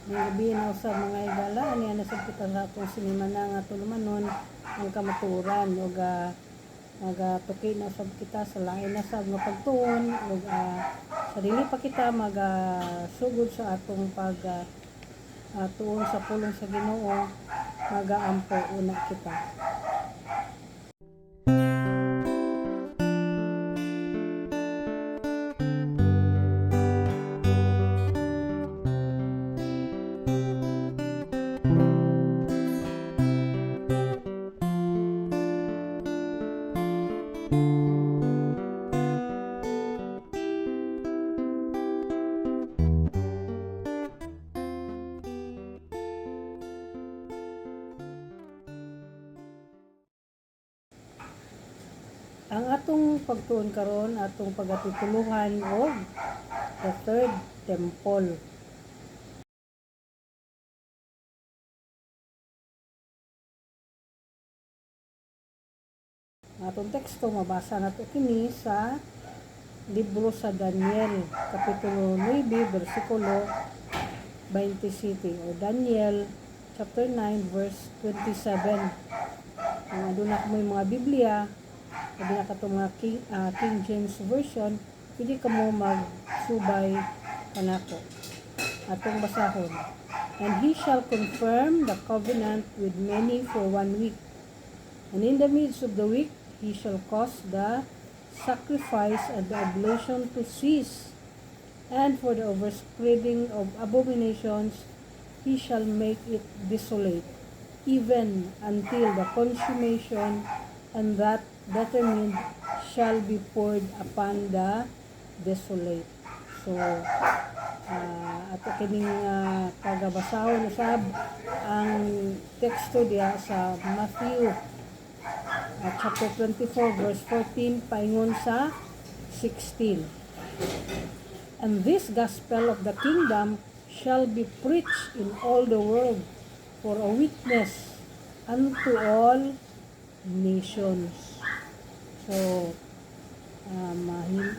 May gabi na sa mga igala, niya nasab kita sa akong sinima na nga tulumanon ang kamaturan o tuki na sab kita sa lain na sab nga pagtuon o sa dili pa kita sugod sa atong tuon sa pulong sa Ginoo, magaampo una kita. Ang atong pagtuon karon atong pagatutuluhan og the third temple. Atong teksto mabasa nato kini sa libro sa Daniel kapitulo 9 bersikulo 27 o Daniel chapter 9 verse 27. Kung aduna mo mga Biblia, sabi na ka mga King James Version, pwede ka mo magsubay kanako. Atong basahon. And he shall confirm the covenant with many for 1 week. And in the midst of the week, he shall cause the sacrifice and the oblation to cease. And for the overspreading of abominations, he shall make it desolate, even until the consummation, and that determined shall be poured upon the desolate. So, ato kining pagabasahon usab ang teksto diya sa Matthew chapter 24 verse 14 paingon sa 16. And this gospel of the kingdom shall be preached in all the world for a witness unto all nations. So,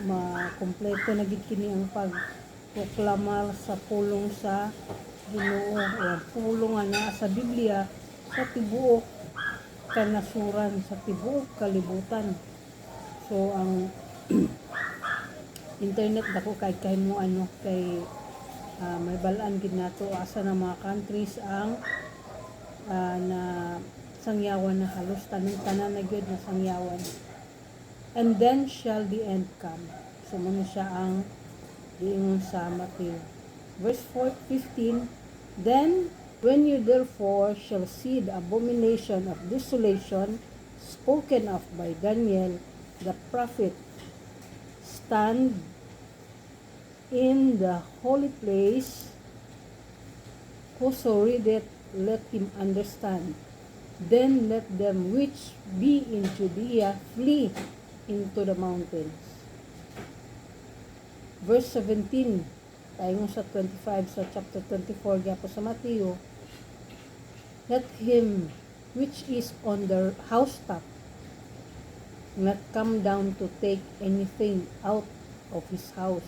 makompleto na gid kini ang pagproklamar sa pulong sa Ginoo o pulong nga sa Biblia sa tibuok kanasuran, sa tibuok kalibutan. So, ang internet dako kay mo kay may balaan gid nato asa na mga countries ang na sangyawan na halos tanan na gyud na sangyawan. And then shall the end come. So muna siya ang diingon sa Matthew. Verse 15, then when you therefore shall see the abomination of desolation spoken of by Daniel the prophet stand in the holy place, whoso readeth, let him understand. Then let them which be in Judea flee into the mountains. Verse 17, tayo sa 25 sa chapter 24 gapo sa Mateo. Let him which is on the housetop not come down to take anything out of his house,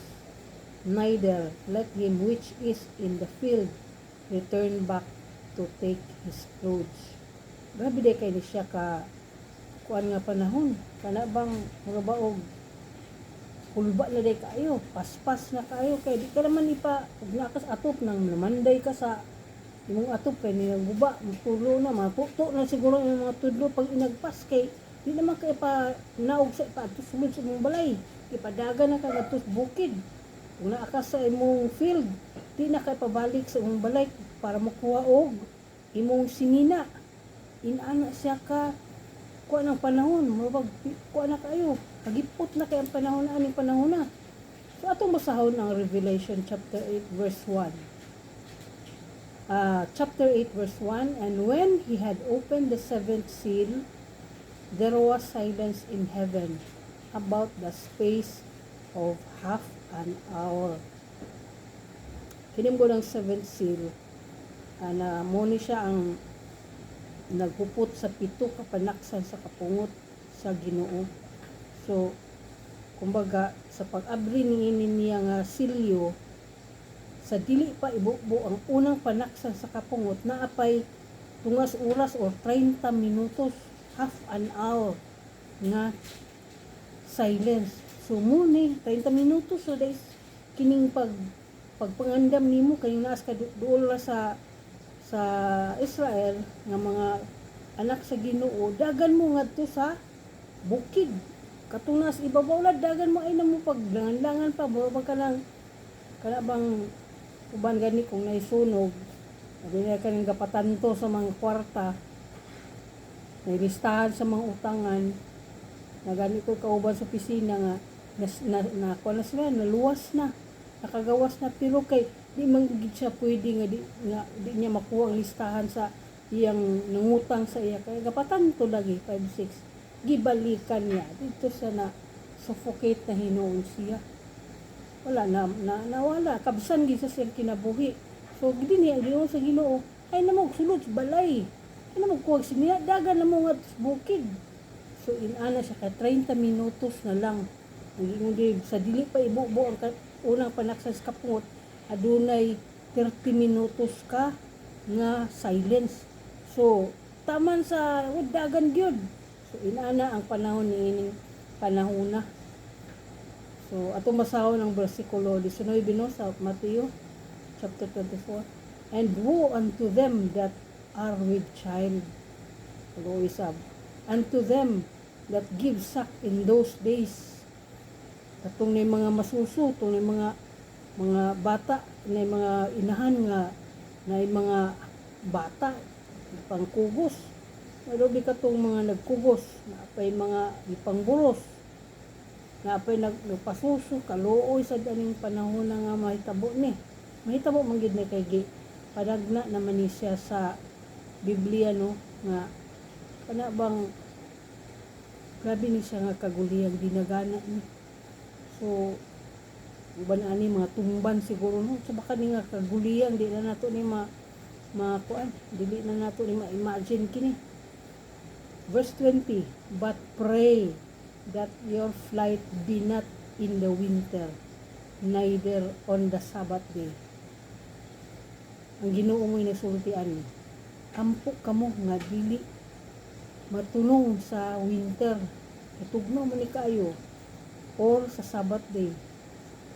neither let him which is in the field return back to take his clothes. Grabe day kay ni siya ka kuan nga panahon, kana bang mga baog hulba na day kayo, paspas na kayo, kay di ka naman ipa nakas atop nang namanday ka sa imong atop kay ninaguba, magtulo na, maputo na siguro yung mga tudlo pag inagpas kay di naman kay pa naog sa ipatos sulod sa imong balay, ipadaga na ka gatos bukid. Kung naaka sa imong field, di na kay pabalik sa imong balay para makuha og imong sinina. Inana siya ka kuha ng panahon, kuha na kayo, kagipot na kayo ang panahon na, aning panahon na. So, atong basahon ang Revelation chapter 8 verse 1. Chapter 8 verse 1, and when he had opened the seventh seal, there was silence in heaven about the space of half an hour. Kinim ko ng seventh seal, na muna siya ang nagpuput sa pito kapanaksan sa kapungot sa Ginoo. So, kumbaga, sa pag-abri niya nga silyo, sa dili pa ibubo ang unang panaksan sa kapungot na apay tungas oras or 30 minutos, half an hour nga silence. So muni 30 minutos so guys kining pagpangandam nimo kay naas ka duol sa Israel nga mga anak sa Ginoo, dagan mo ngadto sa bukid. Katunas ibabaw la dagan mo ay namo paglangan pa mo ka lang kana bang uban gani kung naisunog. Abi na kaning gapatanto sa mga kwarta. May listahan sa mga utangan. Na gani ko kauban sa opisina nga na sila, naluwas na, nakagawas na, pero kay di man gid siya pwede nga di niya makuha ang listahan sa iyang nangutang sa iya kay gapatan to lagi 5-6 gibalikan niya dito sa na suffocate na hinuon siya, wala nawala kabsan gid sa siyang kinabuhi. So gid niya diyo sa Ginoo ay namog sulod sa balay, ay namog kuwag siya dagan na mo nga bukid. So inana siya ka 30 minutos na lang. Hindi sa dili pa ibubo ang unang panaksan sa kapungot, adunay 30 minutos ka nga silence. So taman sa dagan gyud. So inana ang panahon niining panahona. So ato masaw ng bersikulo 19 no sa Mateo chapter 24. And woe unto them that are with child. Unto them that give suck in those days. Katong na mga masuso, itong na mga bata, na mga inahan nga, na mga bata, pangkugos. Marobi katong mga nagkugos, na apay mga ipangburos, na apay nagpasuso, kaluoy sa daning panahon na nga mahitabo ni. Mahitabo manggid na kay padagna naman ni siya sa Biblia no, nga kana bang grabe ni siya nga kaguliyang dinagana ni. So uban ani mga tumban siguro no, so baka ni nga kaguliyang di na nato ni makuan, dili na nato ni ma-imagine kini. Verse 20, but pray that your flight be not in the winter, neither on the Sabbath day. Ang Ginoo mo'y nasultian, ampo kamo nga dili matulong sa winter, itugno mo ni kayo, or sa Sabbath day.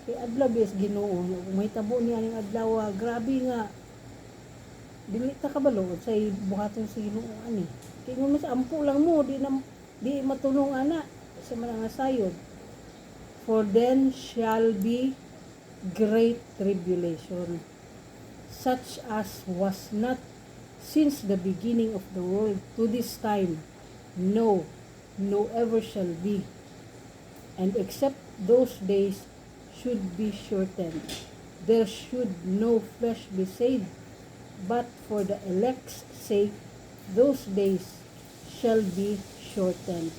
Kay adlaw bis Ginoo, may tabo niya ning adlaw, grabe nga. Dili ta kabalo sa buhaton sa Ginoo ani. Kay mo sa ampo lang mo di matulong ana sa mga sayod. For then shall be great tribulation, such as was not since the beginning of the world to this time, no ever shall be. And except those days should be shortened, there should no flesh be saved, but for the elect's sake, those days shall be shortened.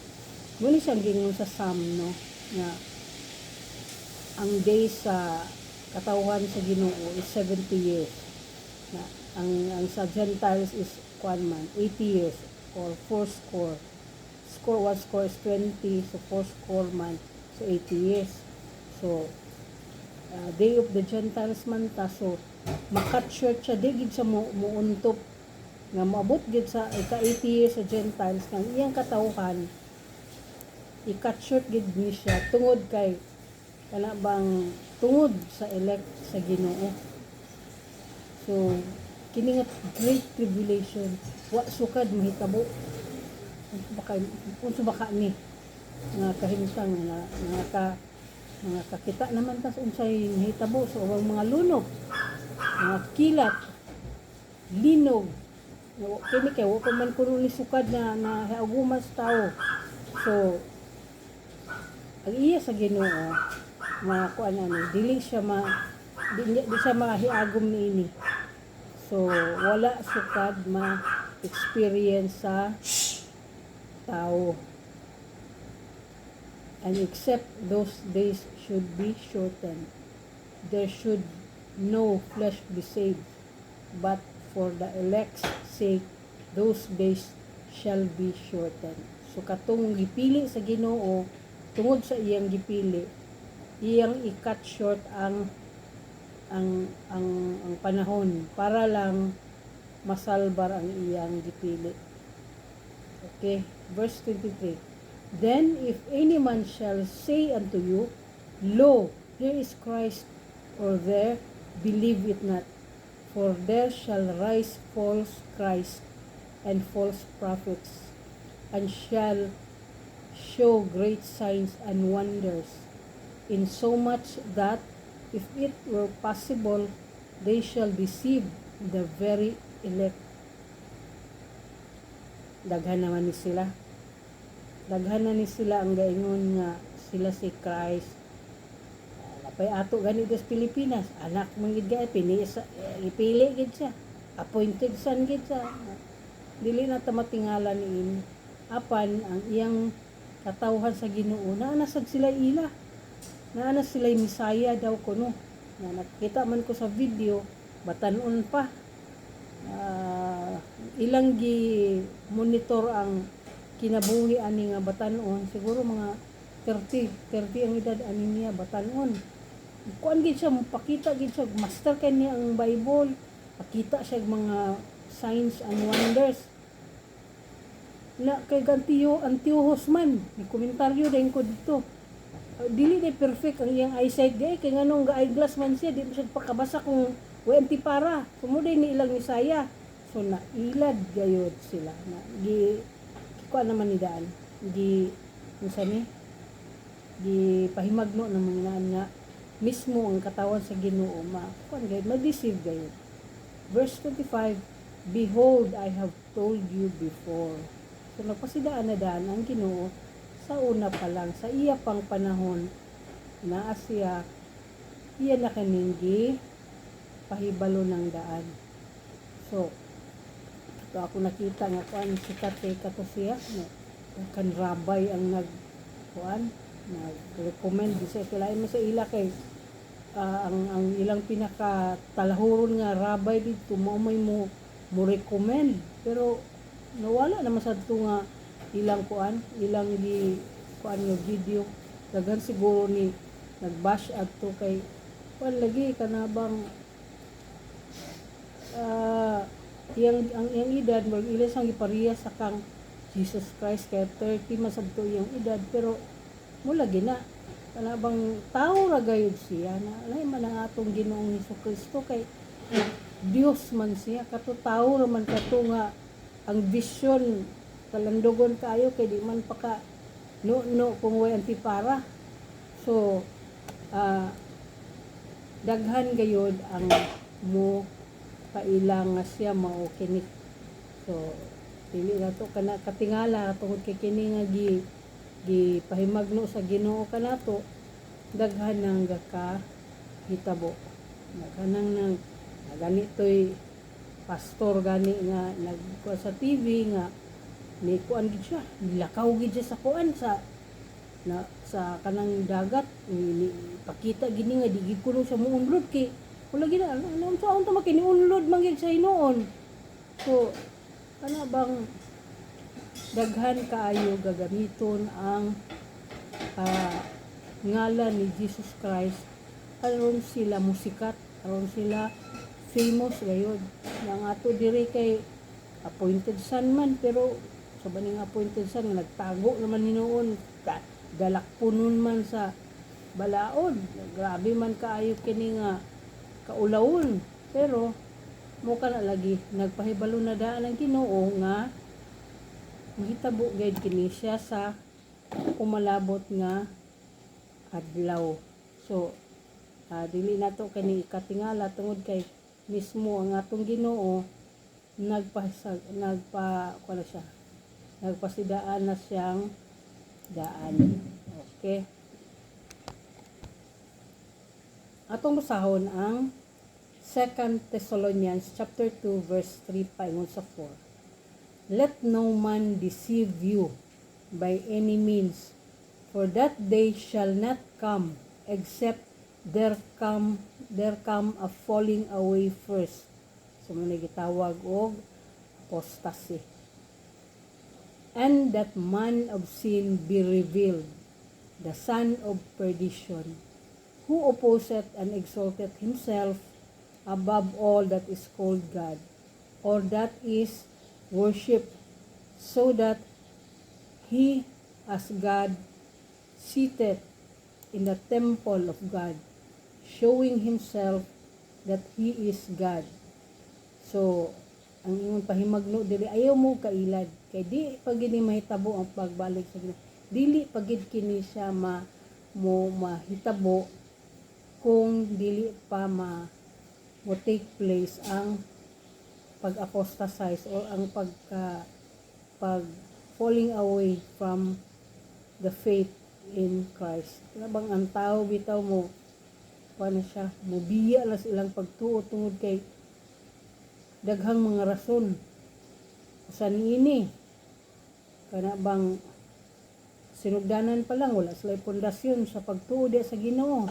Muna siyang gingon sa Psalm, no, nga ang days sa katawhan sa Ginoo is 70 years. Na ang sa Gentiles is 80 years or 4 score. One score is 20, so 4 score man, so 80 years. So day of the Gentiles man ta, so makat short siya, di gid siya muuntop nga maabot gid sa ika 80 years sa Gentiles kang iyang katawhan i-cut short gid ni siya tungod kay kana bang tungod sa elect sa Ginoo. So kini nga great tribulation wa sukad mahitabo unsa baka ni nga kahimtang nga kakita naman tas unsay mahitabo sa ubang mga lunog, mga kilat, linog. Kini kay wa pa man kuno ni sukad na hiaguman sa tao. So ang iya sa Ginoo nga kuan ani dili siya di siya mahiagom niini. So wala sukad ma-experience sa tao. And except those days should be shortened, there should no flesh be saved, but for the elect's sake, those days shall be shortened. So katong gipili sa Ginoo, tungod sa iyang gipili, iyang i-cut short ang ang panahon para lang masalbar ang iyang gipili. Okay, verse 23. Then if any man shall say unto you, Lo, here is Christ, or there, believe it not. For there shall rise false Christ and false prophets, and shall show great signs and wonders, insomuch that, if it were possible, they shall deceive the very elect. Daghan naman ni sila. Daghan na ni sila ang gaingon nga sila si Christ. Napay ato gani sa Pilipinas, anak mo gid gay ipili gid siya. Appointed son gid siya. Dili na ta matingala niini. Apan ang iyang katawhan sa Ginoo naa sad sila ila. Naa sila Misaya daw kuno. Na nakita man ko sa video, batan-on pa. Ilang gi monitor ang kinabuhi ani nga batan-on, siguro mga 30 ang edad ani niya batan-on. Kuan gid siya, mapakita gid siya, master kay niya ang Bible, pakita siya mga signs and wonders. Na kay Antiochus man, may komentaryo din ko dito. Dili na perfect ang iyang eyesight di kay nganong ga-eyeglass man siya, di mo siya pakabasa kung wenti para. Sumuday ni ilang Misaya. So na ilad gayud sila na gi kuan naman ni daan. Unsa ni? Gi pahimagno ng mga nga mismo ang katawan sa Ginoo kuan gayud ma-deceive gayud. Verse 25, Behold, I have told you before. So nagpasidaan na daan ang Ginoo sa una pa lang, sa iya pang panahon na siya iya na kaningi pahibalo ng daan. So ito ako nakita nga kuan sikat kay kato siya no, kan rabay ang nag-recommend sa lain mo sa ila kay ang ilang pinaka talahuron nga rabay dito mo recommend, pero nawala naman sa ito nga ilang yung video daghan siguro ni nagbash adto kay kuan lagi kanabang ang edad mag ila sang ipariya sa kang Jesus Christ kay 30 masabto yung edad, pero mula gina kanabang tao ra gayud siya na alay man ang atong Ginoong Hesukristo kay Dios man siya, kato tao ra man kato nga ang vision kalandogon kayo kay di man paka no kung way antipara. So daghan gayud ang mo kailang nga siya mao kini. So dili na to kana katingala tungod kay kini nga gi pahimagno sa Ginoo kanato, daghan nang gaka hitabo. Daghan nang ganito'y pastor gani nga nagkuha sa TV nga ni kuan gid siya, nilakaw gid siya sa kuan sa kanang dagat, pakita gini nga di gid kuno siya muunlod kay wala gid alam sa unta makiniunlod man gid sa hinuon. So kana bang daghan kaayo gagamiton ang ngalan ni Jesus Christ aron sila musikat, aron sila famous gayud. Yang ato diri kay appointed son man, pero sa baning appointed son nagtago naman hinuon, galakpunon man sa balaod, grabe man kaayo kini nga kaulawon, pero mo kana lagi nagpahibalo na daan ang Ginoo nga mahitabo gayud kini siya sa umalabot nga adlaw. So dili nato kani katingala tungod kay mismo ang atong Ginoo nagpasidaan na siyang daan. Okay, atong basahon ang 2 Thessalonians chapter 2 verse 3 paingon sa 4. Let no man deceive you by any means, for that day shall not come except there come a falling away first. So muna gitawag og apostasy. And that man of sin be revealed, the son of perdition. who opposeth and exalteth himself above all that is called God, or that is worship, so that he as God seated in the temple of God, showing himself that he is God. So, ang imong pahimagno dili ayaw mo kailad kay di pag gini mahitabo ang pagbalik sa Ginoo, dili pagid kini siya mahitabo kung dili pa mo take place ang pag-apostatize or ang pag falling away from the faith in Christ. Bang ang tao bitaw mo paano siya mubiya lang silang pagtuo tungod kay daghang mga rason sa niini kana bang sinugdanan pa lang wala sila pundasyon sa pagtuo diya sa Ginoo.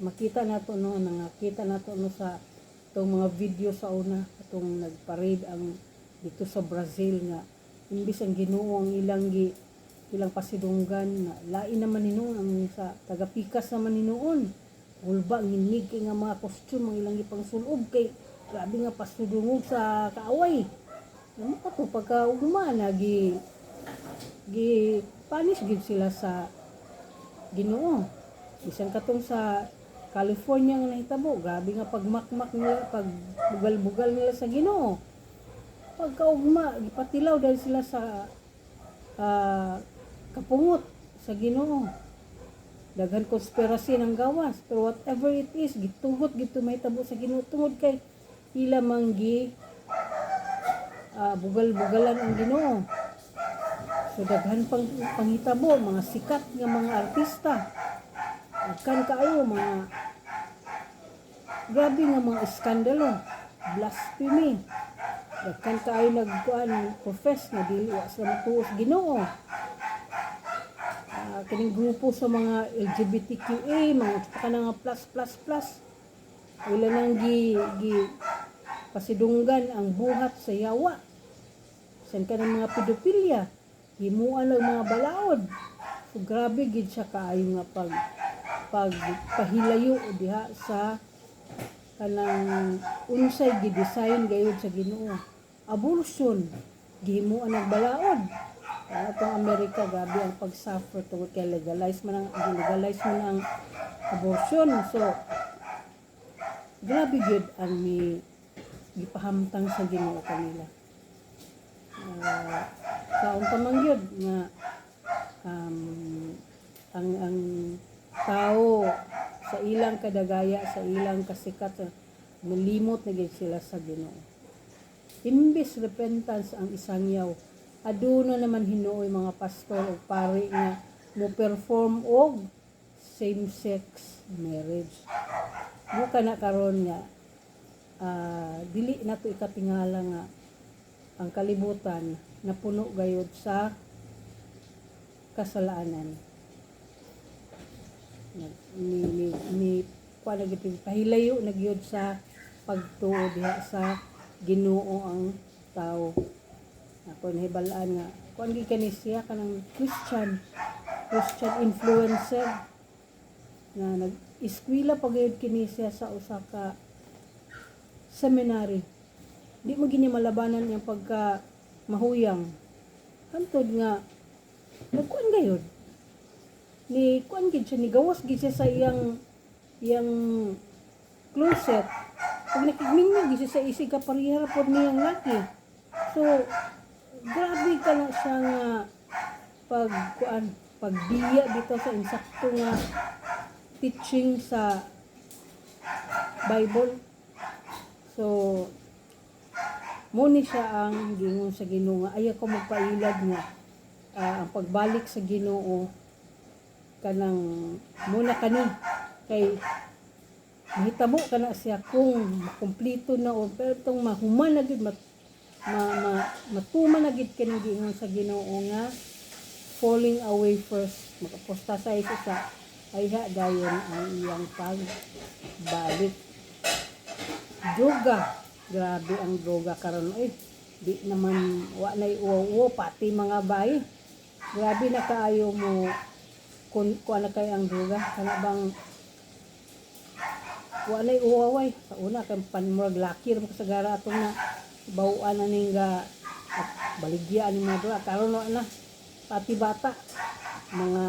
Makita nato nakita nato sa itong mga video sa una itong nagparade ang dito sa Brazil nga imbis ang Ginoo ang ilang pasidunggan na lain naman hinuon ang sa tagapikas naman hinuon ulba nginig kay nga mga costume ang ilang ipangsulob kay grabe nga pasudungog sa kaaway. Ano pa to pagka umana gi punish gid sila sa Ginoo. Bisan katong sa California nga nahitabo, grabe nga pagmakmak nila, pagbugal-bugal nila sa Ginoo. Pagkaugma gipatilaw dahil sila sa kapungot sa Ginoo. Daghan konspirasy ng gawas, pero whatever it is, gitugot gito mahitabo sa Ginoo tungod kay ila manggi bugal-bugalan ang Ginoo. So daghan panghitabo mga sikat nga mga artista. Kan kaayo mga grabe nga mga iskandalo, blasphemy. Daghan kaayo nagkuan profess na dili wa sa matuos Ginoo. Kining grupo sa mga LGBTQA, mga kanang plus. Wala nang gi pasidunggan ang buhat sa yawa. San ka ng mga pedophilia, himuan lang mga balaod. So grabe gid siya kaayo nga pagpahilayo diha sa kanang unsay gi-design gayud sa Ginoo. Abortion, gihimuan ang balaod. Atong Amerika grabe ang pag-suffer tungod kay legalize man ang abortion. So grabe gyud ang gipahamtang sa Ginoo kanila. Kaon pa man gyud nga ang tao sa ilang kadagaya, sa ilang kasikat, nalimot na gyud sila sa Ginoo. Imbis repentance ang isangyaw, aduna naman hinuoy mga pastor o pari nga mo perform og same-sex marriage. Mo kana karon nga dili nato ikatingala nga ang kalibutan napuno gayud sa kasalanan. Ni kuan gyud pahilayo na gyud sa pagtuo diha sa Ginoo ang tao. Ako nahibalaan nga kuan gyud kani siya kanang Christian influencer na nag-eskwela pa gyud kini siya sa usa ka seminary. Di mo gini malabanan yung pagka mahuyang. Hantod nga nagkuan gayud. Ni kuan gid siya, ni gawas gid siya sa iyang closet. Pag nakigmingmig gid siya sa isig ka parihara pod niyang laki. So grabe ka na siya nga pagbiya dito sa insakto nga teaching sa Bible. So muni siya ang gingon sa Ginoo nga ayaw ko magpailad nga ang pagbalik sa Ginoo kanang muna kani kay mahitabo kana siya kung makumpleto na o pero tong mahuman na gid matuman na gid kani gingon sa Ginoo nga falling away first mag-apostatize sa ayha dayon ang iyang pagbalik. Droga, grabe ang droga karon di naman wa nay uwo pati mga bayi. Grabe na kaayo mo kung ano kay ang droga kana bang walay uwaway sa una kay panmurag laki ra kasagara atong na bawaan na ning at baligya ni mga dula karon na pati bata mga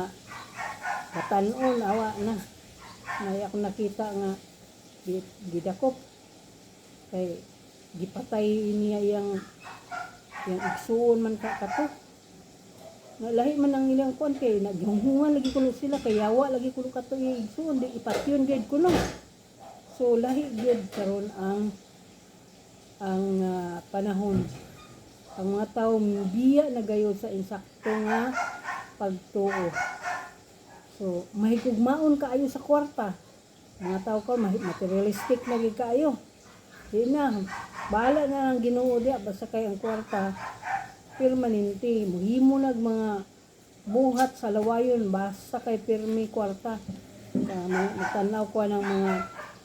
batanon awa na may ako nakita nga gidakop kay gipatay niya yang igsuon man kato nga lahi man ang ilang kuan kay naghunghungan lagi kuno sila kay yawa lagi kuno kato igsuon di ipatyon gid kuno. So lahi gyud karon ang panahon. Ang mga tawo biya na gayud sa insakto nga pagtuo. So mahigugmaon kaayo sa kwarta. Mga tao ko materialistic na gid kaayo. Di na bahala na ang Ginoo diya basta kay ang kwarta permanente mohimo nag mga buhat sa lawayon basta kay pirmi kwarta. Magtanaw ko ng mga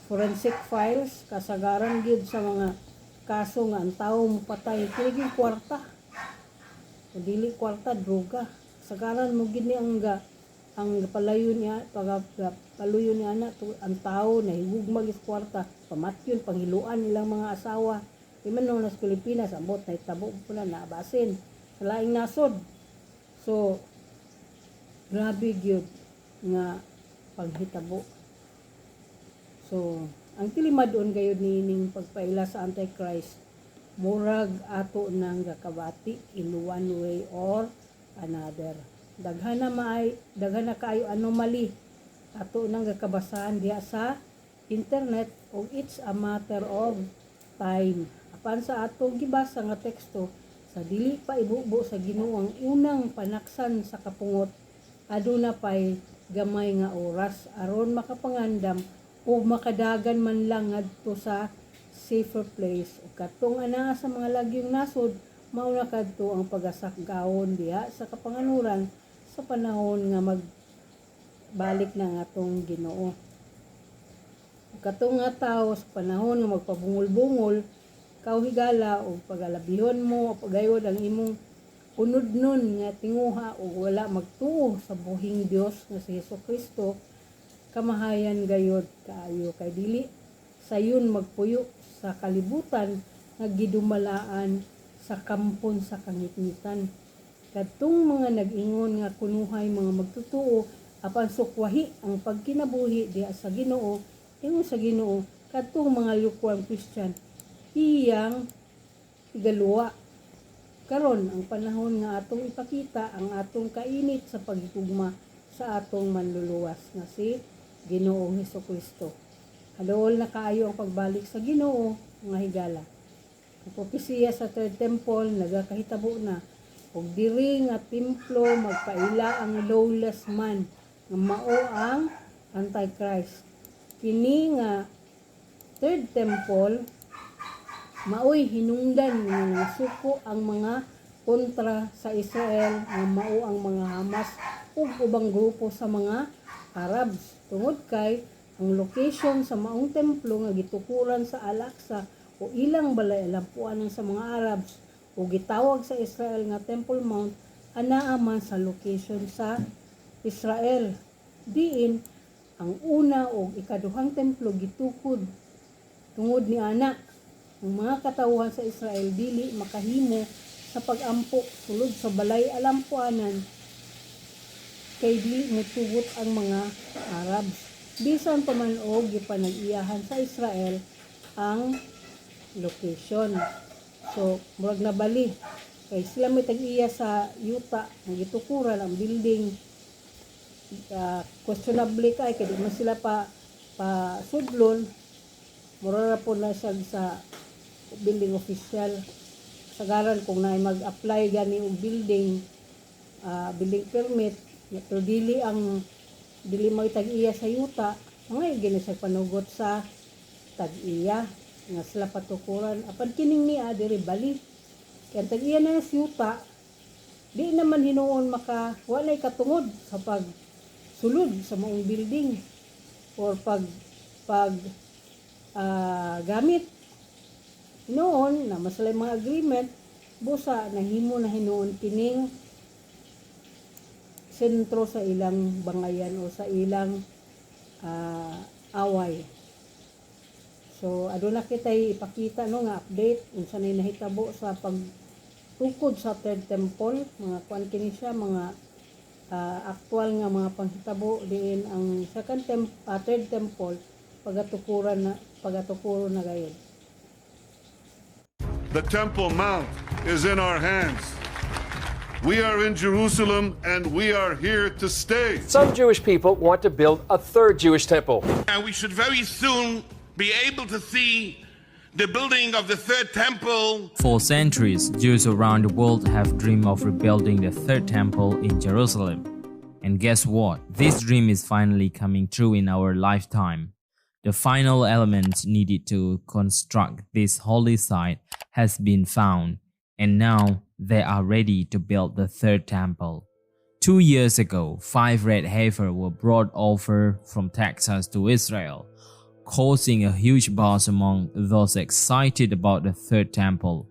forensic files kasagaran gyud sa mga kaso nga ang tawo mopatay kini kwarta o dili kwarta droga sagaran mo gid ni ang palayon niya paluyon niya ana ang tawo nahigugma gid kwarta pamatyon panghiluan nilang mga asawa di man no nas Pilipinas ambot na itabo pula na basin sa laing nasod. So grabe gyud nga paghitabo. So, ang tilimadon gayud nining pagpaila sa Antichrist, murag ato nang gakabati in one way or another. Daghan na kaayo anomaly ato nang gakabasahan diha sa internet o it's a matter of time. Apan sa atong gibasa nga teksto, sa dili pa ibubo sa Ginoo ang unang panaksan sa kapungot, aduna pay gamay nga oras aron makapangandam o makadagan man lang ngadto sa safer place o katong ana sa mga lagyong nasod mao na kadto ang pagasakgawon diha sa kapanganuran sa panahon nga magbalik na nga atong Ginoo. Katong nga tawo sa panahon nga magpabungol-bungol kauhigala o pagalabihon mo o pagayod ang imong unod-nun nga tinguha o wala magtuo sa buhing Dios nga si Hesukristo kamahayan gayod kaayo kay dili sayon magpuyo sa kalibutan nga gidumalaan sa kampon sa kangitngitan. Kadtong mga nag-ingon nga kunuhay mga magtutuo apan sukwahi ang pagkinabuhi diha sa Ginoo ingon sa Ginoo kadtong mga lukewarm Christian iyang igaluwa. Karon ang panahon nga atong ipakita ang atong kainit sa paghigugma sa atong manluluwas nga si Ginoong Hesukristo. Hadool na kaayo ang pagbalik sa Ginoo nga higala. Ang propesiya sa third temple nagakahitabo na ug diri nga templo magpaila ang lawless man nga mao ang Antichrist. Kini nga third temple maoy hinungdan nga nasuko ang mga kontra sa Israel nga mao ang mga Hamas ug ubang grupo sa mga Arabs. Tungod kay ang location sa maong templo nga gitukuran sa Al-Aqsa o ilang balay alampuan sa mga Arabs o gitawag sa Israel nga Temple Mount anaa man sa location sa Israel. Diin ang una o ikaduhang templo gitukod. Tungod ni ana ang mga katawhan sa Israel dili makahimo sa pag-ampo sulod sa balay alampuanan kay dili motugot ang mga Arabs. Bisan pa man og gipanag-iyahan sa Israel ang location. So, murag nabali. Kay sila may tag-iya sa yuta nga gitukuran ang building. Questionable kay di man sila pa sudlon. Mura po na siya sa building official. Sagaran kung na mag-apply gani yung building permit pero dili may tag-iya sa yuta ngay gini sa panugot sa tag-iya nga sila patukuran apan kining niya diri bali kaya tag-iya na sa yuta di naman hinuon walay katungod sa pag sulod sa maong building or pag gamit noon na masalay mga agreement busa nahimo na hinuon kining sentro sa ilang bangayan o sa ilang away. So aduna kitay ipakita no nga update unsa nay nahitabo sa pagtukod sa third temple, mga kuan kini siya, mga actual nga mga panghitabo diin ang third temple pagatukuro na gayud. The Temple Mount is in our hands. We are in Jerusalem and we are here to stay. Some Jewish people want to build a third Jewish temple. And we should very soon be able to see the building of the third temple. For centuries, Jews around the world have dreamed of rebuilding the third temple in Jerusalem. And guess what? This dream is finally coming true in our lifetime. The final elements needed to construct this holy site has been found, and now they are ready to build the third temple. 2 years ago, 5 red heifers were brought over from Texas to Israel, causing a huge buzz among those excited about the third temple.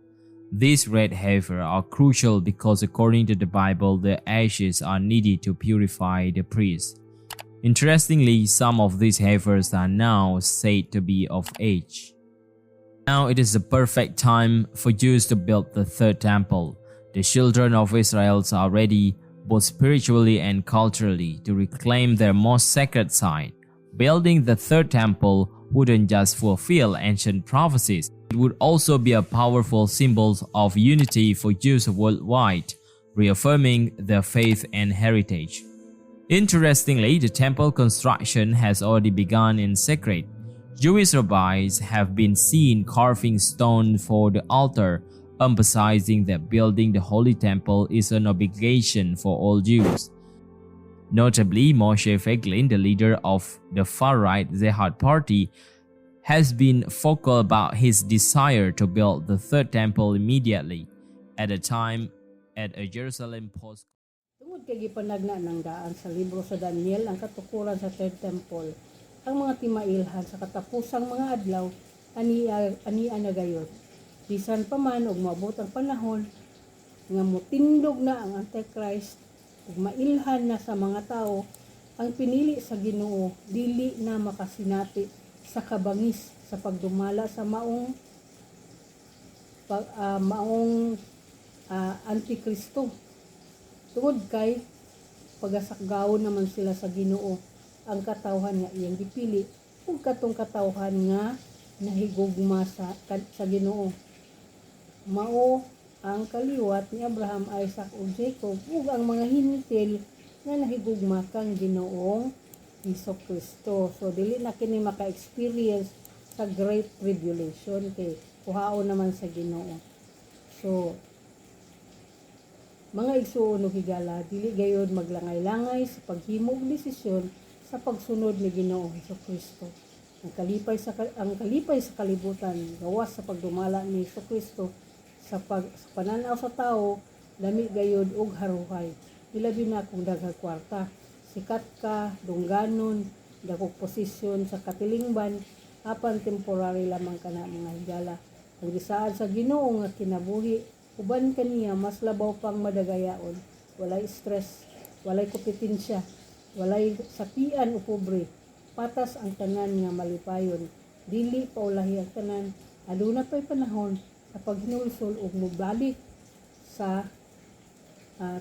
These red heifers are crucial because according to the Bible, the ashes are needed to purify the priest. Interestingly, some of these heifers are now said to be of age. Now it is the perfect time for Jews to build the third temple. The children of Israel are ready, both spiritually and culturally, to reclaim their most sacred site. Building the third temple wouldn't just fulfill ancient prophecies, it would also be a powerful symbol of unity for Jews worldwide, reaffirming their faith and heritage. Interestingly, the temple construction has already begun in secret. Jewish rabbis have been seen carving stone for the altar, emphasizing that building the Holy Temple is an obligation for all Jews. Notably, Moshe Feiglin, the leader of the far-right Zehad Party, has been vocal about his desire to build the third temple immediately, at a time at a Jerusalem Post. Tungod kay gipanagna ng daan sa libro sa Daniel ang katukuran sa third temple, ang mga timailhan sa katapusang mga adlaw ania na gayon. Bisan pa man og moabot ang panahon nga motindog na ang Antichrist ug mailhan na sa mga tao, ang pinili sa Ginoo dili na makasinati sa kabangis sa pagdumala sa maong Antikristo. Tungod kay pagasakgawon naman sila sa Ginoo ang katawhan nga iyang gipili ug katong katawhan nga nahigugma sa Ginoo. Mao ang kaliwat ni Abraham, Isaac ug Jacob ug ang mga hintil nga nahigugma kang Ginoong Hesukristo. So dili na kini maka-experience sa Great Tribulation kay kuhaon naman sa Ginoo. So mga igsuon ug higala, dili gayud maglangay-langay sa paghimo og desisyon sa pagsunod ni Ginoong Hesukristo. Ang kalipay sa kalibutan gawas sa pagdumala ni Hesukristo sa pananaw sa tao, lami gayud og haruhay. Ilabi na kung daghang kwarta, sikat ka, dungganon, dagog posisyon sa katilingban, apan temporary lamang kana mga higala. Ang gisaad sa Ginoo nga kinabuhi, uban kaniya mas labaw pang madagayaon, walay stress, walay kompetensya, walay sakian o pobre, patas ang tanan nga malipayon, dili paulahi ang tanan, aduna pa'y panahon sa paghinulsol ug mobalik sa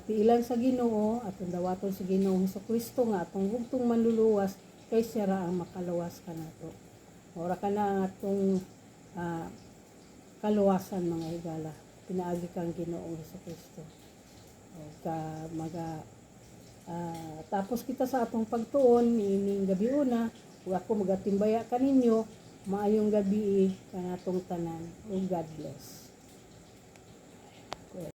tiilan sa Ginoo at dawaton sa Ginoong Hesukristo nga atong bugtong manluluwas kay siya ra ang makalawas kanato. Ora kana ang atong kaluwasan mga higala. Pinaagi kang Ginoong Hesukristo. Tapos kita sa atong pagtuon ining gabi una, ug ako magatimbaya kaninyo maayong gabi kanatong tanan. ug God bless.